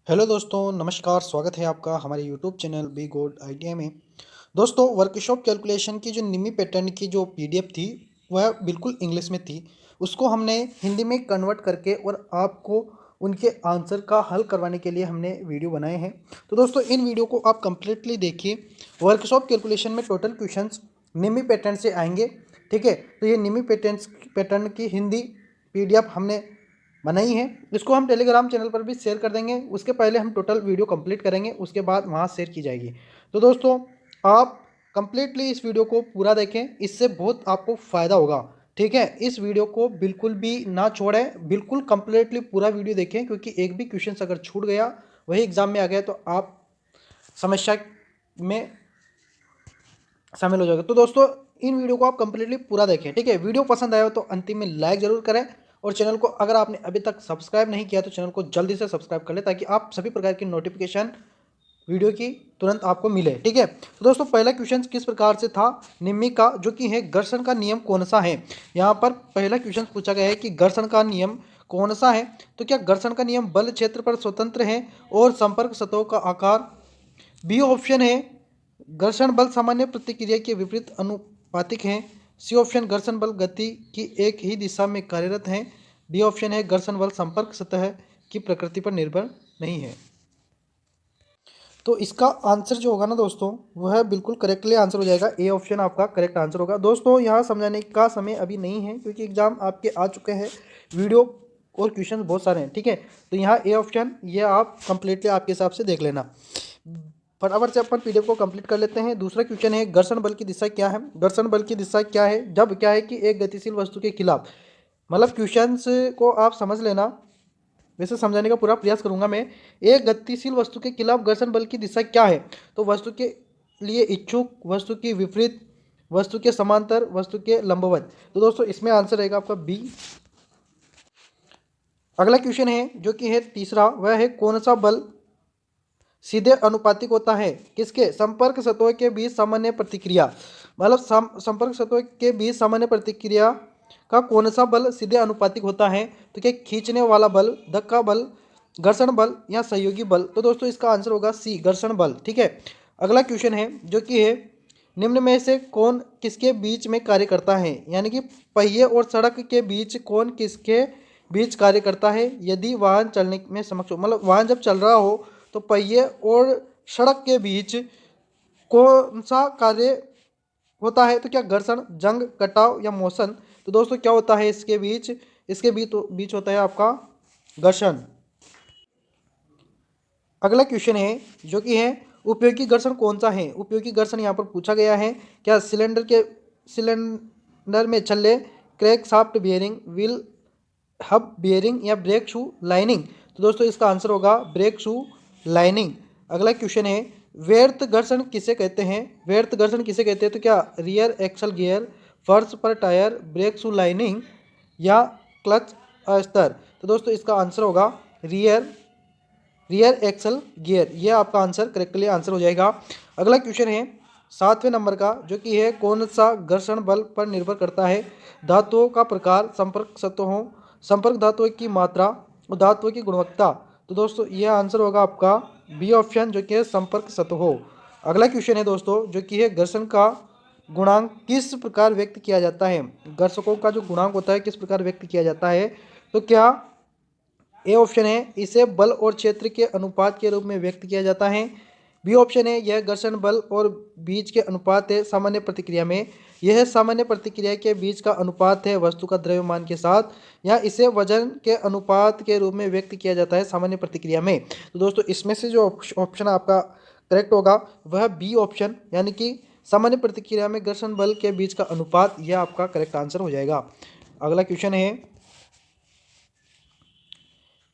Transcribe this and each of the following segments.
Hello दोस्तों, नमस्कार। स्वागत है आपका हमारे YouTube channel be good ITI में। दोस्तों, वर्कशॉप कैलकुलेशन की जो निमी पैटर्न की जो पीडीएफ थी वह बिल्कुल इंग्लिश में थी। उसको हमने हिंदी में कन्वर्ट करके और आपको उनके आंसर का हल करवाने के लिए हमने वीडियो बनाए हैं। तो दोस्तों, इन वीडियो को आप कंप्लीटली देखिए। वर्कशॉप कैलकुलेशन में टोटल क्वेश्चंस निमी पैटर्न से आएंगे। ठीक है, तो ये निमी पैटर्न की हिंदी पीडीएफ हमने बनाई है। इसको हम टेलीग्राम चैनल पर भी शेयर कर देंगे। उसके पहले हम टोटल वीडियो कंप्लीट करेंगे, उसके बाद वहाँ शेयर की जाएगी। तो दोस्तों, आप कंप्लीटली इस वीडियो को पूरा देखें, इससे बहुत आपको फ़ायदा होगा। ठीक है, इस वीडियो को बिल्कुल भी ना छोड़ें, बिल्कुल कंप्लीटली पूरा वीडियो देखें, क्योंकि एक भी क्वेश्चन अगर छूट गया, वही एग्जाम में आ गया, तो आप समस्या में शामिल हो जाएगा। तो दोस्तों, इन वीडियो को आप कंप्लीटली पूरा देखें। ठीक है, वीडियो पसंद आया हो तो अंतिम में लाइक जरूर करें, और चैनल को अगर आपने अभी तक सब्सक्राइब नहीं किया तो चैनल को जल्दी से सब्सक्राइब कर लें, ताकि आप सभी प्रकार की नोटिफिकेशन वीडियो की तुरंत आपको मिले। ठीक है, तो दोस्तों, पहला क्वेश्चन किस प्रकार से था निम्मी का, जो कि है घर्षण का नियम कौन सा है। यहाँ पर पहला क्वेश्चन पूछा गया है कि घर्षण का नियम कौन सा है। तो क्या घर्षण का नियम बल क्षेत्र पर स्वतंत्र है और संपर्क सतहों का आकार। बी ऑप्शन है घर्षण बल सामान्य प्रतिक्रिया के विपरीत अनुपातिक है। सी ऑप्शन घर्षण बल गति की एक ही दिशा में कार्यरत है। डी ऑप्शन है घर्षण बल संपर्क सतह की प्रकृति पर निर्भर नहीं है। तो इसका आंसर जो होगा ना दोस्तों, वह बिल्कुल करेक्टली आंसर हो जाएगा। ए ऑप्शन आपका करेक्ट आंसर होगा। दोस्तों, यहाँ समझाने का समय अभी नहीं है, क्योंकि एग्जाम आपके आ चुके हैं, वीडियो और क्वेश्चन बहुत सारे हैं। ठीक है, तो यहाँ ए ऑप्शन ये आप कंप्लीटली आपके हिसाब से देख लेना। फटाफट से अपन पीडीएफ को कंप्लीट कर लेते हैं। दूसरा क्वेश्चन है घर्षण बल की दिशा क्या है। घर्षण बल की दिशा क्या है, जब क्या है कि एक गतिशील वस्तु के खिलाफ, मतलब क्वेश्चंस को आप समझ लेना, वैसे समझाने का पूरा प्रयास करूंगा मैं। एक गतिशील वस्तु के खिलाफ घर्षण बल की दिशा क्या है, तो वस्तु के लिए इच्छुक, वस्तु की विपरीत, वस्तु के समांतर, वस्तु के लंबवत। तो दोस्तों, इसमें आंसर रहेगा आपका बी। अगला क्वेश्चन है जो कि है तीसरा, वह है कौन सा बल सीधे अनुपातिक होता है किसके, संपर्क सतहों के बीच सामान्य प्रतिक्रिया। मतलब संपर्क सतहों के बीच सामान्य प्रतिक्रिया का कौन सा बल सीधे अनुपातिक होता है। तो क्या खींचने वाला बल, धक्का बल, घर्षण बल या सहयोगी बल। तो दोस्तों, इसका आंसर होगा सी, घर्षण बल। ठीक है, अगला क्वेश्चन है जो कि है निम्न में से कौन किसके बीच में कार्य करता है, यानी कि पहिए और सड़क के बीच कौन किसके बीच कार्य करता है। यदि वाहन चलने में समक्ष हो, मतलब वाहन जब चल रहा हो, तो पहिए और सड़क के बीच कौन सा कार्य होता है। तो क्या घर्षण, जंग, कटाव या मोशन। तो दोस्तों, क्या होता है इसके बीच, इसके बीच होता है आपका घर्षण। अगला क्वेश्चन है जो कि है उपयोगी घर्षण कौन सा है। उपयोगी घर्षण यहाँ पर पूछा गया है, क्या सिलेंडर में छल्ले, crank shaft bearing, wheel hub bearing या ब्रेक शू लाइनिंग। तो दोस्तों, इसका आंसर होगा ब्रेक शू लाइनिंग। अगला क्वेश्चन है व्यर्थ घर्षण किसे कहते हैं। व्यर्थ घर्षण किसे कहते हैं, तो क्या रियर एक्सल गियर, फर्श पर टायर, ब्रेक शू लाइनिंग या क्लच अस्तर। तो दोस्तों, इसका आंसर होगा रियर एक्सल गियर। ये आपका आंसर करेक्टली आंसर हो जाएगा। अगला क्वेश्चन है 7वें नंबर का, जो कि है कौन सा घर्षण बल पर निर्भर करता है। धातुओं का प्रकार, संपर्क सतहों, संपर्क धातुओं की मात्रा और धातुओं की गुणवत्ता। तो दोस्तों, यह आंसर होगा आपका बी ऑप्शन, जो कि है संपर्क सतहों। अगला क्वेश्चन है दोस्तों, जो कि है घर्षण का गुणांक किस प्रकार व्यक्त किया जाता है। घर्षकों का जो गुणांक होता है किस प्रकार व्यक्त किया जाता है। तो क्या ए ऑप्शन है इसे बल और क्षेत्र के अनुपात के रूप में व्यक्त किया जाता है। बी ऑप्शन है यह घर्षण बल और बीच के अनुपात है सामान्य प्रतिक्रिया में। यह सामान्य प्रतिक्रिया के बीच का अनुपात है वस्तु का द्रव्यमान के साथ, या इसे वजन के अनुपात के रूप में व्यक्त किया जाता है सामान्य प्रतिक्रिया में। तो दोस्तों, इसमें से जो ऑप्शन आपका करेक्ट होगा वह बी ऑप्शन, यानी कि सामान्य प्रतिक्रिया में घर्षण बल के बीच का अनुपात, यह आपका करेक्ट आंसर हो जाएगा। अगला क्वेश्चन है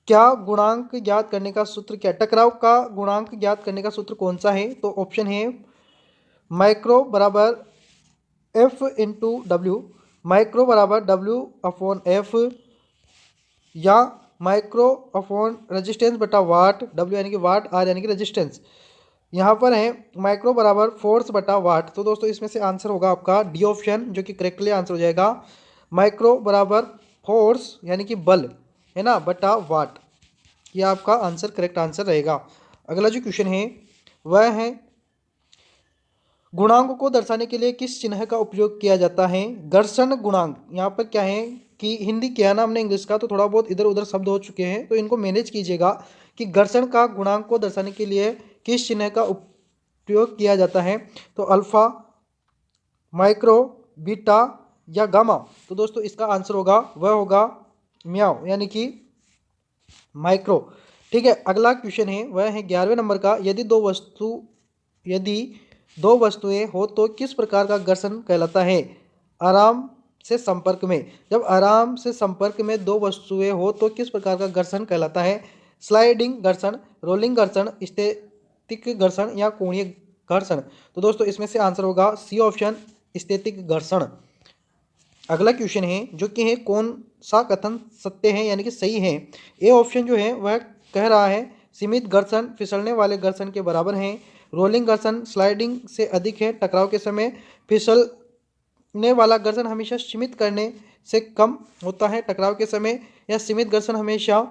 क्या गुणांक ज्ञात करने का सूत्र, क्या टकराव का गुणांक ज्ञात करने का सूत्र कौन सा है। तो ऑप्शन है माइक्रो बराबर एफ इंटू डब्ल्यू, माइक्रो बराबर डब्ल्यू अपॉन एफ, या माइक्रो अपॉन रेजिस्टेंस बटा वाट, डब्ल्यू यानी कि वाट, आर यानी कि रेजिस्टेंस। यहाँ पर है माइक्रो बराबर फोर्स बटा वाट। तो दोस्तों, इसमें से आंसर होगा आपका डी ऑप्शन, जो कि करेक्टली आंसर हो जाएगा। माइक्रो बराबर फोर्स यानी कि बल है ना, बटा वाट। ये आपका आंसर करेक्ट आंसर रहेगा। अगला जो क्वेश्चन है वह है गुणांक को दर्शाने के लिए किस चिन्ह का उपयोग किया जाता है? घर्षण गुणांक। यहाँ पर क्या है कि हिंदी किया ना हमने इंग्लिश का, तो थोड़ा बहुत इधर उधर शब्द हो चुके हैं, तो इनको मैनेज कीजिएगा कि घर्षण का गुणांक को दर्शाने के लिए किस चिन्ह का उपयोग किया जाता है? तो अल्फा, माइक्रो, बीटा या गामा। तो दोस्तों इसका आंसर होगा वह होगा म्याओ यानी कि माइक्रो। ठीक है, अगला क्वेश्चन है वह है 11वें नंबर का, यदि दो वस्तुएं हो तो किस प्रकार का घर्षण कहलाता है? आराम से संपर्क में। जब आराम से संपर्क में दो वस्तुएं हो तो किस प्रकार का घर्षण कहलाता है? स्लाइडिंग घर्षण, रोलिंग घर्षण, स्थैतिक घर्षण या कोणीय घर्षण। तो दोस्तों इसमें से आंसर होगा सी ऑप्शन, स्थैतिक घर्षण। अगला क्वेश्चन है जो कि है कौन सा कथन सत्य है यानी कि सही है? ए ऑप्शन जो है वह कह रहा है सीमित घर्षण फिसलने वाले घर्षण के बराबर है, रोलिंग घर्षण स्लाइडिंग से अधिक है, टकराव के समय फिसलने वाला घर्षण हमेशा सीमित करने से कम होता है टकराव के समय, या सीमित घर्षण हमेशा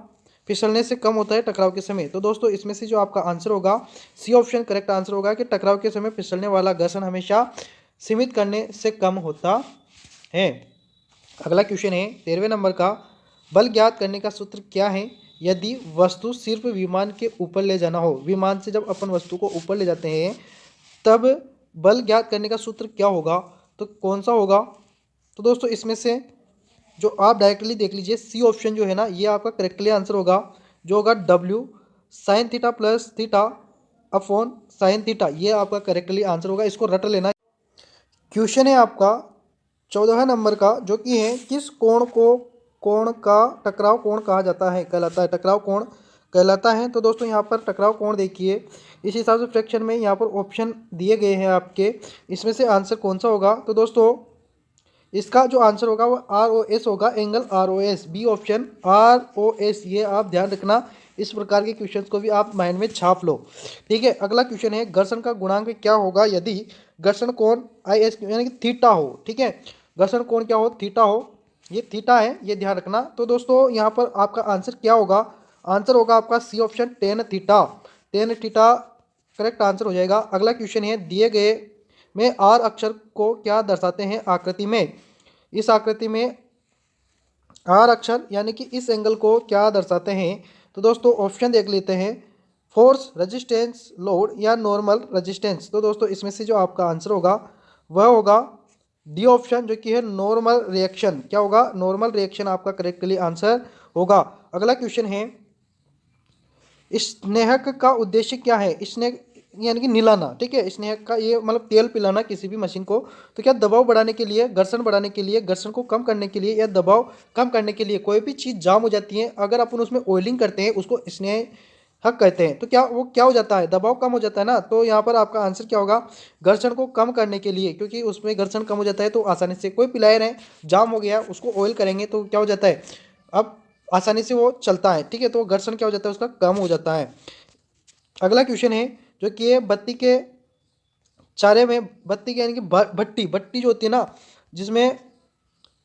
फिसलने से कम होता है टकराव के समय। तो दोस्तों इसमें से जो आपका आंसर होगा सी ऑप्शन करेक्ट आंसर होगा कि टकराव के समय फिसलने वाला घर्षण हमेशा सीमित करने से कम होता है। अगला क्वेश्चन है 13वें नंबर का, बल ज्ञात करने का सूत्र क्या है? यदि वस्तु सिर्फ विमान के ऊपर ले जाना हो, विमान से जब अपन वस्तु को ऊपर ले जाते हैं तब बल ज्ञात करने का सूत्र क्या होगा? तो कौन सा होगा? तो दोस्तों इसमें से जो आप डायरेक्टली देख लीजिए सी ऑप्शन जो है ना ये आपका करेक्टली आंसर होगा, जो होगा W sine theta plus theta upon sine theta. ये आपका करेक्टली आंसर होगा, इसको रट लेना। क्वेश्चन है आपका 14वें नंबर का जो कि है किस कोण को कोण का टकराव कोण कहा जाता है कहलाता है? टकराव कोण कहलाता है। तो दोस्तों यहाँ पर टकराव कोण देखिए, इस हिसाब से फ्रैक्शन में यहाँ पर ऑप्शन दिए गए हैं आपके, इसमें से आंसर कौन सा होगा? तो दोस्तों इसका जो आंसर होगा वो आर ओ एस होगा, angle R O S, B option R O S. ये आप ध्यान रखना, इस प्रकार के क्वेश्चंस को भी आप माइंड में छाप लो। ठीक है, अगला क्वेश्चन है घर्षण का गुणांक क्या होगा यदि घर्षण कोण आई एस यानी कि थीटा हो? ठीक है, घर्षण कोण क्या हो? थीटा हो, ये थीटा है, ये ध्यान रखना। तो दोस्तों यहाँ पर आपका आंसर क्या होगा? आंसर होगा आपका C option tan theta, tan theta correct answer हो जाएगा। अगला क्वेश्चन है दिए गए में आर अक्षर को क्या दर्शाते हैं आकृति में? इस आकृति में आर अक्षर यानी कि इस एंगल को क्या दर्शाते हैं? तो दोस्तों ऑप्शन देख लेते हैं, फोर्स, रेजिस्टेंस, लोड या नॉर्मल रेजिस्टेंस। तो दोस्तों इसमें से जो आपका आंसर होगा वह होगा डी ऑप्शन, जो कि है नॉर्मल रिएक्शन। क्या होगा? नॉर्मल रिएक्शन आपका करेक्टली आंसर होगा। अगला क्वेश्चन है स्नेहक का उद्देश्य क्या है? स्नेहक यानी कि निलाना। ठीक है, स्नेहक का ये मतलब तेल पिलाना किसी भी मशीन को। तो क्या दबाव बढ़ाने के लिए, घर्षण बढ़ाने के लिए, घर्षण को कम करने के लिए या दबाव कम करने के लिए? कोई भी चीज़ जाम हो जाती है अगर अपन उसमें ऑयलिंग करते हैं उसको स्नेहक कहते हैं, तो क्या वो क्या हो जाता है? दबाव कम हो जाता है ना। तो यहाँ पर आपका आंसर क्या होगा? घर्षण को कम करने के लिए, क्योंकि उसमें घर्षण कम हो जाता है तो आसानी से कोई पिलायर है जाम हो गया उसको ऑयल करेंगे तो क्या हो जाता है? अब आसानी से वो चलता है। ठीक है, तो घर्षण क्या हो जाता है? उसका कम हो जाता है। अगला क्वेश्चन है जो कि ये बत्ती के चारे में, बत्ती के यानी कि भट्टी, भट्टी जो होती है ना जिसमें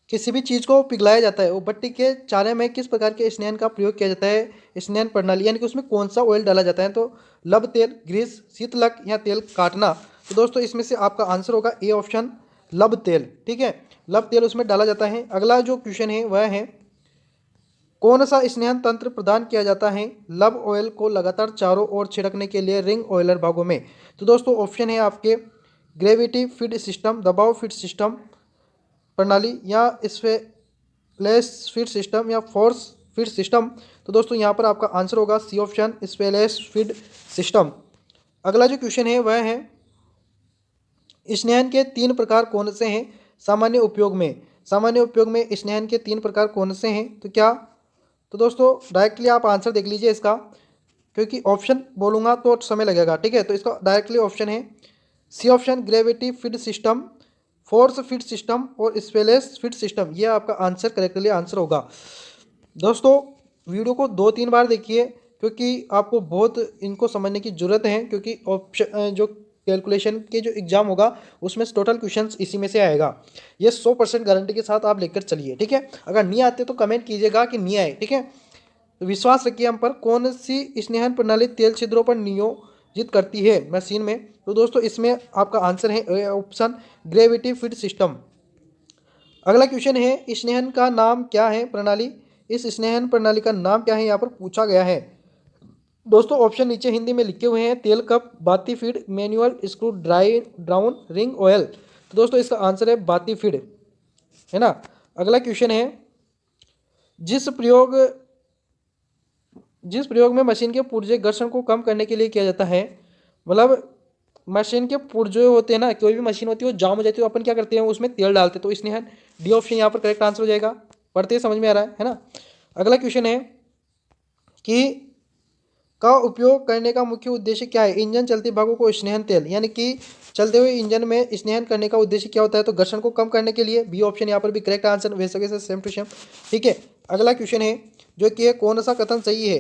किसी भी चीज़ को पिघलाया जाता है, वो भट्टी के चारे में किस प्रकार के स्नेहन का प्रयोग किया जाता है? स्नेहन प्रणाली यानी कि उसमें कौन सा ऑयल डाला जाता है? तो लब तेल, ग्रीस, शीतलक या तेल काटना। तो दोस्तों इसमें से आपका आंसर होगा ए ऑप्शन लब तेल। ठीक है, लब तेल उसमें डाला जाता है। अगला जो क्वेश्चन है वह है कौन सा स्नेहन तंत्र प्रदान किया जाता है लब ऑयल को लगातार चारों ओर छिड़कने के लिए रिंग ऑयलर भागों में? तो दोस्तों ऑप्शन है आपके ग्रेविटी फीड सिस्टम, दबाव फीड सिस्टम प्रणाली या स्पेलेस फीड सिस्टम या फोर्स फीड सिस्टम। तो दोस्तों यहाँ पर आपका आंसर होगा सी ऑप्शन स्पेलेस फीड सिस्टम। अगला जो क्वेश्चन है वह है स्नेहन के तीन प्रकार कौन से हैं सामान्य उपयोग में? सामान्य उपयोग में स्नेहन के तीन प्रकार कौन से हैं? तो क्या? तो दोस्तों डायरेक्टली आप आंसर देख लीजिए इसका, क्योंकि ऑप्शन बोलूँगा तो समय लगेगा। ठीक है, तो इसका डायरेक्टली ऑप्शन है C option gravity feed system, force feed system और स्पेलेस फीड सिस्टम। ये आपका आंसर करेक्टली आंसर होगा। दोस्तों वीडियो को 2-3 बार देखिए क्योंकि आपको बहुत इनको समझने की ज़रूरत है, क्योंकि ऑप्शन जो कैलकुलेशन के जो एग्ज़ाम होगा उसमें टोटल क्वेश्चंस इसी में से आएगा। ये 100% गारंटी के साथ आप लेकर चलिए। ठीक है, अगर नहीं आते तो कमेंट कीजिएगा कि नहीं आए। ठीक है, तो विश्वास रखिए हम पर, कौन सी स्नेहन प्रणाली तेल छिद्रों पर नियोजित करती है मशीन में? तो दोस्तों इसमें आपका आंसर है ऑप्शन ग्रेविटी फीड सिस्टम। अगला क्वेश्चन है, स्नेहन का नाम क्या है प्रणाली? इस स्नेहन प्रणाली का नाम क्या है यहाँ पर पूछा गया है। दोस्तों ऑप्शन नीचे हिंदी में लिखे हुए हैं, तेल कप, बाती feed, manual, screw drown, ring oil. तो दोस्तों इसका आंसर है बाती फीड, है ना। अगला क्वेश्चन है, जिस प्रयोग जिस प्रयोग में मशीन के पुर्जे घर्षण को कम करने के लिए किया जाता है, मतलब मशीन के पुर्जे होते हैं ना, कोई भी मशीन होती है वो जाम हो जाती है, तो अपन क्या करते हैं उसमें तेल डालते हैं, तो इसलिए डी ऑप्शन यहाँ पर करेक्ट आंसर हो जाएगा। पढ़ते ही समझ में आ रहा है ना। अगला क्वेश्चन है कि का उपयोग करने का मुख्य उद्देश्य क्या है? इंजन चलती भागों को स्नेहन तेल, यानी कि चलते हुए इंजन में स्नेहन करने का उद्देश्य क्या होता है? तो घर्षण को कम करने के लिए। बी ऑप्शन यहाँ पर भी करेक्ट आंसर, वैसे वैसे सेम टू सेम। ठीक है, अगला क्वेश्चन है जो कि है, कौन सा कथन सही है?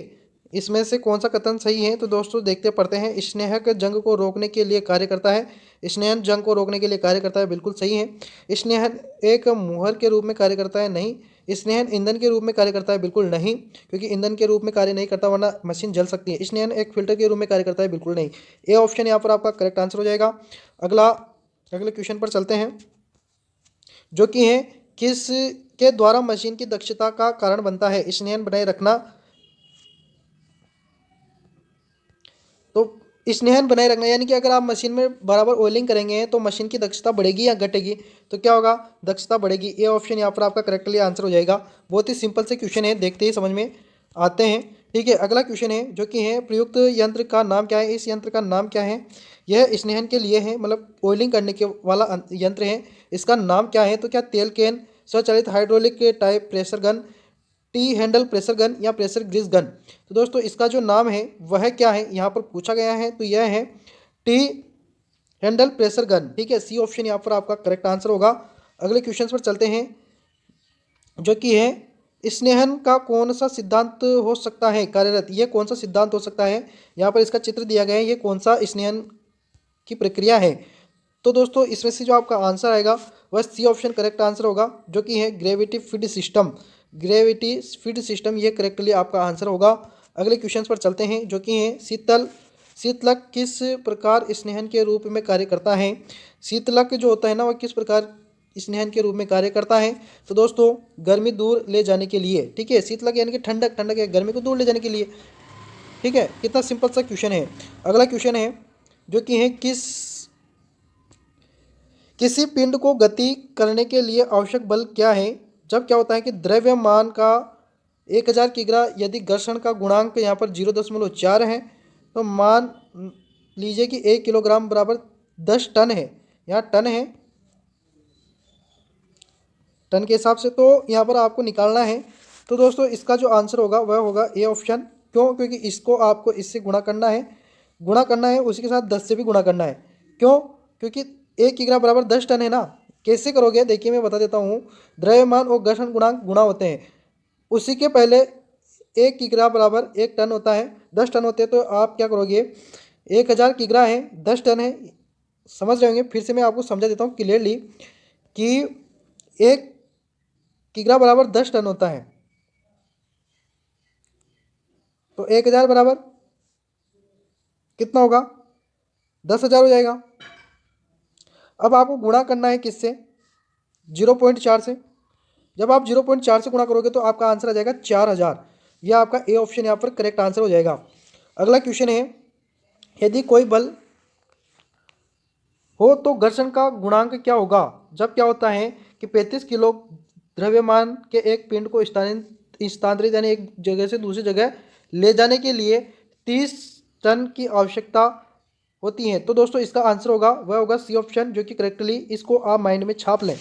इसमें से कौन सा कथन सही है? तो दोस्तों देखते पढ़ते हैं, स्नेहक जंग को रोकने के लिए कार्य करता है। स्नेहन जंग को रोकने के लिए कार्य करता है, बिल्कुल सही है। स्नेहन एक मुहर के रूप में कार्य करता है, नहीं। स्नेहन ईंधन के रूप में कार्य करता है, बिल्कुल नहीं, क्योंकि ईंधन के रूप में कार्य नहीं करता वरना मशीन जल सकती है। स्नेहन एक फिल्टर के रूप में कार्य करता है, बिल्कुल नहीं। ए ऑप्शन यहाँ पर आपका करेक्ट आंसर हो जाएगा। अगला अगले क्वेश्चन पर चलते हैं, जो कि है, किस के द्वारा मशीन की दक्षता का कारण बनता है स्नेहन बनाए रखना? तो स्नेहन बनाए रखना यानी कि अगर आप मशीन में बराबर ऑयलिंग करेंगे तो मशीन की दक्षता बढ़ेगी या घटेगी? तो क्या होगा? दक्षता बढ़ेगी। ए ऑप्शन यहाँ पर आपका करेक्टली आंसर हो जाएगा। बहुत ही सिंपल से क्वेश्चन है, देखते ही समझ में आते हैं। ठीक है, अगला क्वेश्चन है जो कि है, प्रयुक्त यंत्र का नाम क्या है? इस यंत्र का नाम क्या है? यह स्नेहन के लिए है, मतलब ऑयलिंग करने के वाला यंत्र है। इसका नाम क्या है? तो क्या तेल कैन, स्वचालित hydraulic type pressure gun, T handle pressure gun या प्रेशर ग्रीस गन? तो दोस्तों इसका जो नाम है वह क्या है यहाँ पर पूछा गया है, तो यह है टी हैंडल प्रेशर गन। ठीक है, सी ऑप्शन यहाँ पर आपका करेक्ट आंसर होगा। अगले क्वेश्चन पर चलते हैं, जो कि है, स्नेहन का कौन सा सिद्धांत हो सकता है कार्यरत? यह कौन सा सिद्धांत हो सकता है? यहाँ पर इसका चित्र दिया गया है, ये कौन सा स्नेहन की प्रक्रिया है? तो दोस्तों इसमें से जो आपका आंसर आएगा वह सी ऑप्शन करेक्ट आंसर होगा, जो कि है gravity feed system. Gravity feed system ये करेक्टली आपका आंसर होगा। अगले क्वेश्चन पर चलते हैं, जो कि है, शीतलक किस प्रकार स्नेहन के रूप में कार्य करता है? शीतलक जो होता है ना, वह किस प्रकार स्नेहन के रूप में कार्य करता है? तो दोस्तों गर्मी दूर ले जाने के लिए। ठीक है, शीतलक यानी कि ठंडक, ठंडक है, गर्मी को दूर ले जाने के लिए। ठीक है, कितना सिंपल सा क्वेश्चन है। अगला क्वेश्चन है, जो कि है, किसी पिंड को गति करने के लिए आवश्यक बल क्या है? जब क्या होता है कि द्रव्यमान का 1000 किग्रा, यदि घर्षण का गुणांक यहाँ पर 0.4 है, तो मान लीजिए कि 1 किलोग्राम बराबर 10 टन है। यहाँ टन है, टन के हिसाब से तो यहाँ पर आपको निकालना है। तो दोस्तों इसका जो आंसर होगा वह होगा ए ऑप्शन। क्यों? क्योंकि इसको आपको इससे गुणा करना है, उसी के साथ 10 से भी गुणा करना है। क्यों? क्योंकि 1 किग्रा बराबर 10 टन है ना। कैसे करोगे? देखिए मैं बता देता हूँ। द्रव्यमान और घर्षण गुणांक गुणा होते हैं, उसी के पहले 1 किग्रा बराबर 1 टन होता है, 10 टन होते हैं, तो आप क्या करोगे? 1000 किग्रा है, 10 टन है। समझ रहे होंगे, फिर से मैं आपको समझा देता हूँ क्लियरली कि 1 किग्रा बराबर 10 टन होता है, तो 1000 बराबर कितना होगा? 10,000 हो जाएगा। अब आपको गुणा करना है किससे? 0.4 से। जब आप 0.4 से गुणा करोगे तो आपका आंसर आ जाएगा 4000। यह आपका ए ऑप्शन यहाँ पर करेक्ट आंसर हो जाएगा। अगला क्वेश्चन है, यदि कोई बल हो तो घर्षण का गुणांक क्या होगा? जब क्या होता है कि 35 किलो द्रव्यमान के एक पिंड को स्थानांतरित यानी एक जगह से दूसरी जगह ले जाने के लिए 30 टन की आवश्यकता होती है। तो दोस्तों इसका आंसर होगा वह होगा सी ऑप्शन, जो कि करेक्टली, इसको आप माइंड में छाप लें,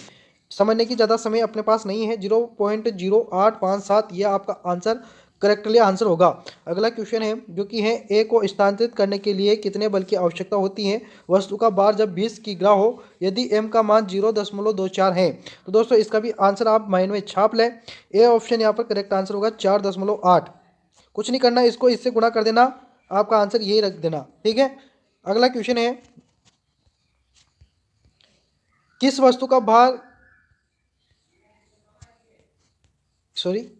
समझने की ज़्यादा समय अपने पास नहीं है। 0.0857 यह आपका आंसर करेक्टली आंसर होगा। अगला क्वेश्चन है, जो कि है, ए को स्थानांतरित करने के लिए कितने बल की आवश्यकता होती है? वस्तु का भार जब 20 किग्रा हो, यदि एम का मान 0.24 है। तो दोस्तों इसका भी आंसर आप माइंड में छाप लें। ए ऑप्शन यहाँ पर करेक्ट आंसर होगा 4.8। कुछ नहीं करना, इसको इससे गुणा कर देना, आपका आंसर यही रख देना। ठीक है, अगला क्वेश्चन है, किस वस्तु का भार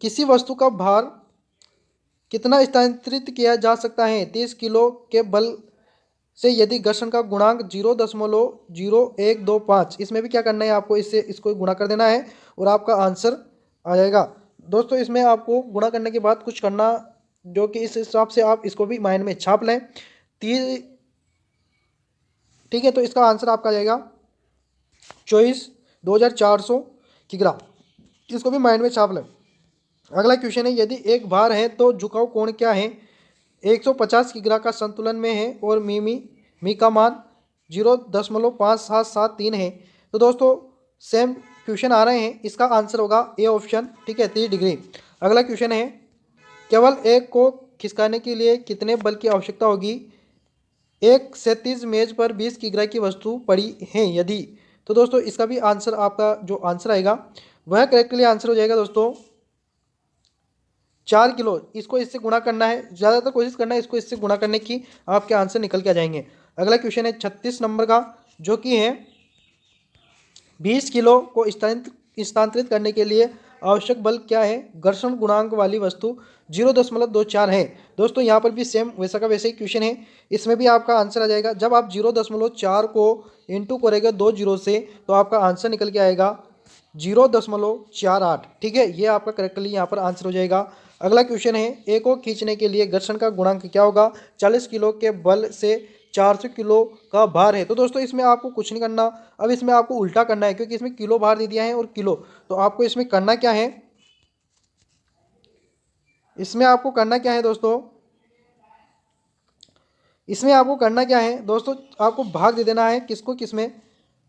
किसी वस्तु का भार कितना स्थानांतरित किया जा सकता है 30 किलो के बल से यदि घर्षण का गुणांक 0.0125। इसमें भी क्या करना है आपको, इससे इसको गुणा कर देना है और आपका आंसर आ जाएगा। दोस्तों इसमें आपको गुणा करने के बाद कुछ करना, जो कि इस हिसाब से आप इसको भी माइंड में छाप लें। ठीक है, तो इसका आंसर आपका आ जाएगा 24,400 किग्रा। इसको भी माइंड में छाप लें। अगला क्वेश्चन है, यदि एक भार है तो झुकाव कोण क्या है। 150 किग्रा का संतुलन में है और मी का मान 0.5773 है। तो दोस्तों सेम क्वेश्चन आ रहे हैं, इसका आंसर होगा ए ऑप्शन। ठीक है, 30 डिग्री। अगला क्वेश्चन है, केवल एक को खिसकाने के लिए कितने बल की आवश्यकता होगी। एक क्षैतिज मेज पर 20 किग्रा की वस्तु पड़ी है यदि। तो दोस्तों इसका भी आंसर, आपका जो आंसर आएगा वह करेक्टली आंसर हो जाएगा दोस्तों 4 किलो। इसको इससे गुणा करना है, ज़्यादातर कोशिश करना है इसको इससे गुणा करने की, आपके आंसर निकल के आ जाएंगे। अगला क्वेश्चन है 36 नंबर का, जो कि है 20 किलो को स्थानांतरित करने के लिए आवश्यक बल क्या है। घर्षण गुणांक वाली वस्तु 0.24 है। दोस्तों यहाँ पर भी सेम वैसा का वैसा ही क्वेश्चन है, इसमें भी आपका आंसर आ जाएगा। जब आप 0.4 को इंटू करेंगे 2 जीरो से, तो आपका आंसर निकल के आएगा 0.48। ठीक है, ये आपका करेक्टली यहाँ पर आंसर हो जाएगा। अगला क्वेश्चन है, ए को खींचने के लिए घर्षण का गुणांक क्या होगा। 40 किलो के बल से 400 किलो का भार है। तो दोस्तों इसमें आपको कुछ नहीं करना, अब इसमें आपको उल्टा करना है, क्योंकि इसमें किलो भार दे दिया है और किलो। तो आपको इसमें करना क्या है, इसमें आपको करना क्या है दोस्तों, इसमें आपको करना क्या है दोस्तों, आपको भाग दे देना है किसको किसमें।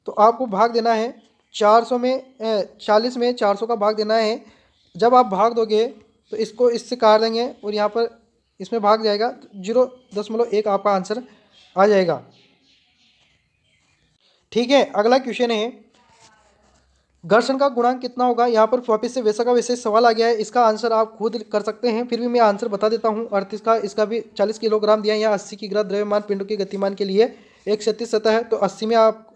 तो आपको भाग देना है 400 में, 40 में 400 का भाग देना है। जब आप भाग दोगे तो इसको इससे काट देंगे और यहाँ पर इसमें भाग जाएगा 0.1 आपका आंसर आ जाएगा। ठीक है, अगला क्वेश्चन है, घर्षण का गुणांक कितना होगा। यहाँ पर वापिस से वैसा का वैसे सवाल आ गया है, इसका आंसर आप खुद कर सकते हैं, फिर भी मैं आंसर बता देता हूँ। 38 का, इसका भी 40 किलोग्राम दिया है, यहाँ 80 किग्रा द्रव्यमान पिंडों के गतिमान के लिए एक क्षैतिज सतह है। तो 80 में आप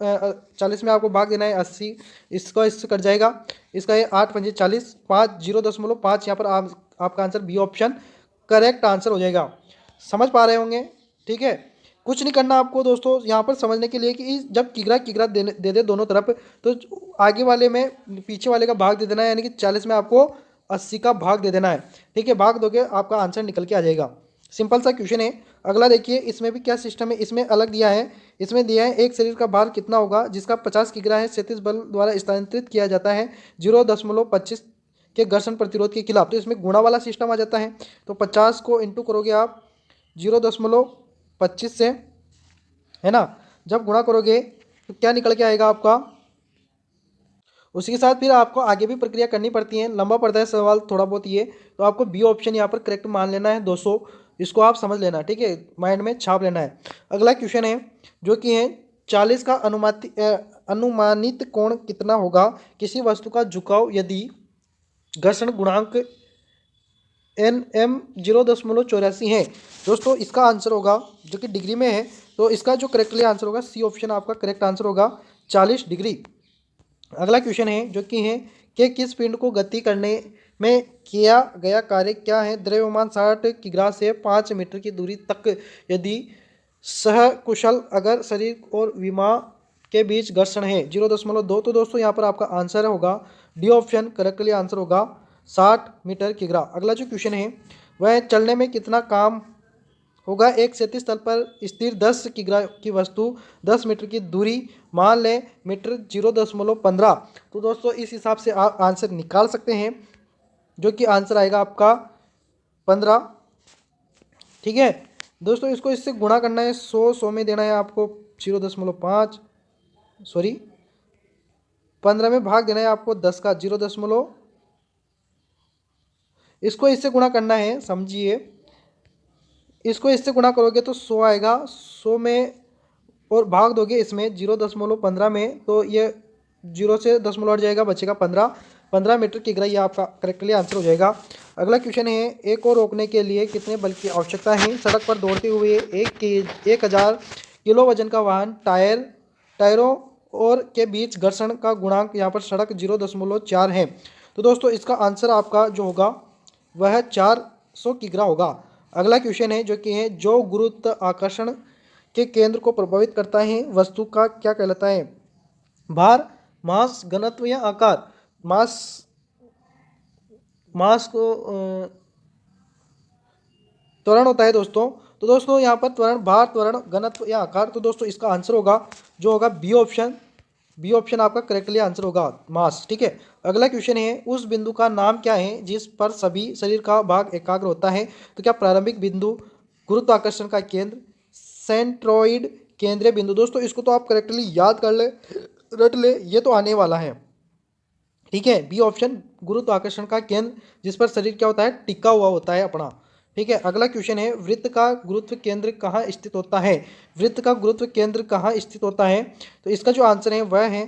40 में आपको भाग देना है 80, इसका इससे कट जाएगा। इसका है 8 पंजे 40, 5 0.5 यहाँ पर आपका answer B option correct answer हो जाएगा। समझ पा रहे होंगे। ठीक है, कुछ नहीं करना आपको दोस्तों यहाँ पर समझने के लिए कि जब किग्रा किग्रा दे दे दोनों तरफ, तो आगे वाले में पीछे वाले का भाग दे देना है, यानी कि 40 में आपको 80 का भाग दे देना है। ठीक है, भाग दोगे आपका आंसर निकल के आ जाएगा। सिंपल सा क्वेश्चन है। अगला देखिए, इसमें भी क्या सिस्टम है, इसमें अलग दिया है। इसमें दिया है एक शरीर का भार कितना होगा जिसका 50 किग्रा है, 37 बल द्वारा स्थानांतरित किया जाता है 0.25 के घर्षण प्रतिरोध के खिलाफ। तो इसमें गुणा वाला सिस्टम आ जाता है। तो 50 को इंटू करोगे आप 0.25 से, है ना। जब गुणा करोगे तो क्या निकल के आएगा आपका। उसी के साथ फिर आपको आगे भी प्रक्रिया करनी पड़ती है, लंबा पड़ता है सवाल थोड़ा बहुत ये। तो आपको बी ऑप्शन यहाँ पर करेक्ट मान लेना है 200, इसको आप समझ लेना। ठीक है, माइंड में छाप लेना है। अगला क्वेश्चन है, जो कि है 40 का अनुमानित कोण कितना होगा किसी वस्तु का झुकाव यदि घर्षण गुणांक NM 0.84 है। दोस्तों इसका आंसर होगा, जो कि डिग्री में है, तो इसका जो करेक्टली आंसर होगा सी ऑप्शन आपका करेक्ट आंसर होगा 40 डिग्री। अगला क्वेश्चन है, जो कि है कि किस पिंड को गति करने में किया गया कार्य क्या है। द्रव्यमान 60 किग्रा से 5 मीटर की दूरी तक यदि सहकुशल अगर शरीर और विमा के बीच घर्षण है 0.2। तो दोस्तों यहाँ पर आपका आंसर होगा डी ऑप्शन करेक्टली आंसर होगा 60 मीटर किग्रा। अगला जो क्वेश्चन है, वह चलने में कितना काम होगा। एक क्षैतिज तल पर स्थिर 10 किग्रा की वस्तु 10 मीटर की दूरी मान लें मीटर 0.15। तो दोस्तों इस हिसाब से आप आंसर निकाल सकते हैं, जो कि आंसर आएगा आपका 15। ठीक है दोस्तों, इसको इससे गुणा करना है, 100 में देना है आपको 0.5, सॉरी 15 में भाग देना है आपको 10 का 0. इसको इससे गुणा करना है, समझिए। इसको इससे गुणा करोगे तो 100 आएगा, 100 में और भाग दोगे इसमें 0.15 में, तो ये 0 से 10 हट जाएगा, बचेगा 15 मीटर किग्रा। ये आपका करेक्टली आंसर हो जाएगा। अगला क्वेश्चन है, एक को रोकने के लिए कितने बल की आवश्यकता है। सड़क पर दौड़ते हुए 1000 किलो वजन का वाहन टायरों और के बीच घर्षण का गुणांक यहाँ पर सड़क 0.4 है। तो दोस्तों इसका आंसर आपका जो होगा वह 4 100 किग्रा होगा। अगला क्वेश्चन है जो कि है जो गुरुत्वाकर्षण के केंद्र को प्रभावित करता है वस्तु का क्या कहलाता है? भार, मास, घनत्व या आकार। मास मास को त्वरण होता है दोस्तों। तो दोस्तों यहाँ पर त्वरण, भार, त्वरण, घनत्व या आकार। तो दोस्तों इसका आंसर होगा जो होगा बी ऑप्शन। बी ऑप्शन आपका करेक्टली आंसर होगा, मास। ठीक है। अगला क्वेश्चन है उस बिंदु का नाम क्या है जिस पर सभी शरीर का भाग एकाग्र होता है? तो क्या प्रारंभिक बिंदु, गुरुत्वाकर्षण का केंद्र, सेंट्रोइड, केंद्रीय बिंदु। दोस्तों इसको तो आप करेक्टली याद कर ले, रट ले, ये तो आने वाला है। ठीक है, बी ऑप्शन गुरुत्वाकर्षण का केंद्र जिस पर शरीर क्या होता है, टिका हुआ होता है अपना। ठीक है। अगला क्वेश्चन है वृत्त का गुरुत्व केंद्र कहाँ स्थित होता है? वृत्त का गुरुत्व केंद्र कहाँ स्थित होता है? तो इसका जो आंसर है वह है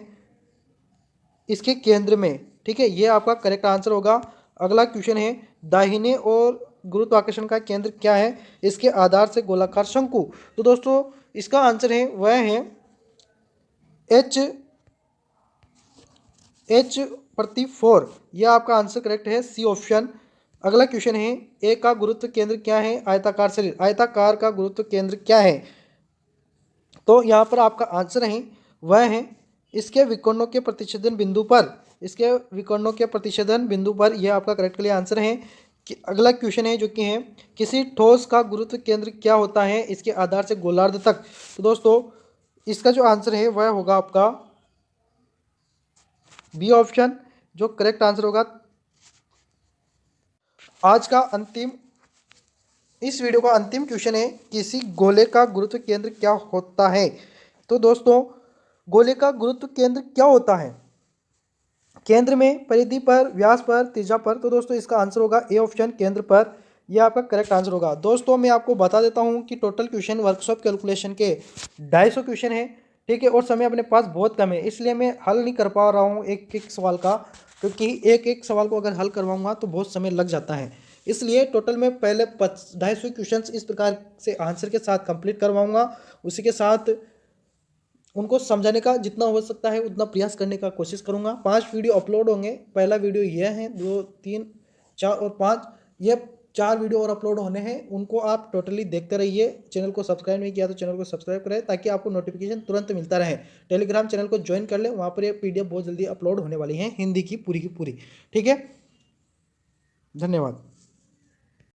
इसके केंद्र में। ठीक है, ये आपका करेक्ट आंसर होगा। अगला क्वेश्चन है दाहिने और गुरुत्वाकर्षण का केंद्र क्या है? इसके आधार से गोलाकार शंकु। तो दोस्तों इसका आंसर है वह है एच एच प्रति 4। यह आपका आंसर करेक्ट है, सी ऑप्शन। अगला क्वेश्चन है ए का गुरुत्व केंद्र क्या है? आयताकार शरीर, आयताकार का गुरुत्व केंद्र क्या है? तो यहाँ पर आपका आंसर है वह है इसके विकर्णों के प्रतिच्छेदन बिंदु पर। इसके विकर्णों के प्रतिच्छेदन बिंदु पर यह आपका करेक्टली आंसर है। कि अगला क्वेश्चन है जो कि है किसी ठोस का गुरुत्व केंद्र क्या होता है इसके आधार से गोलार्ध तक। तो दोस्तों इसका जो आंसर है वह होगा आपका बी ऑप्शन, जो करेक्ट आंसर होगा। आज का अंतिम, इस वीडियो का अंतिम क्वेश्चन है किसी गोले का गुरुत्व केंद्र क्या होता है? तो दोस्तों गोले का गुरुत्व केंद्र क्या होता है? केंद्र में, परिधि पर, व्यास पर, त्रिज्या पर। तो दोस्तों इसका आंसर होगा ए ऑप्शन, केंद्र पर। यह आपका करेक्ट आंसर होगा। दोस्तों मैं आपको बता देता हूं कि टोटल क्वेश्चन वर्कशॉप कैलकुलेशन के 250 क्वेश्चन है। ठीक है, और समय अपने पास बहुत कम है, इसलिए मैं हल नहीं कर पा रहा हूं एक एक सवाल का, क्योंकि एक एक सवाल को अगर हल करवाऊंगा तो बहुत समय लग जाता है। इसलिए टोटल में पहले 250 क्वेश्चन इस प्रकार से आंसर के साथ कंप्लीट करवाऊंगा। उसी के साथ उनको समझाने का जितना हो सकता है उतना प्रयास करने का कोशिश करूंगा। 5 वीडियो अपलोड होंगे। पहला वीडियो यह है, 2, 3, 4 और 5, ये 4 वीडियो और अपलोड होने हैं। उनको आप टोटली देखते रहिए। चैनल को सब्सक्राइब नहीं किया तो चैनल को सब्सक्राइब करें ताकि आपको नोटिफिकेशन तुरंत मिलता रहे। टेलीग्राम चैनल को ज्वाइन कर लें, वहाँ पर ये PDF बहुत जल्दी अपलोड होने वाली है, हिंदी की पूरी। ठीक है, धन्यवाद।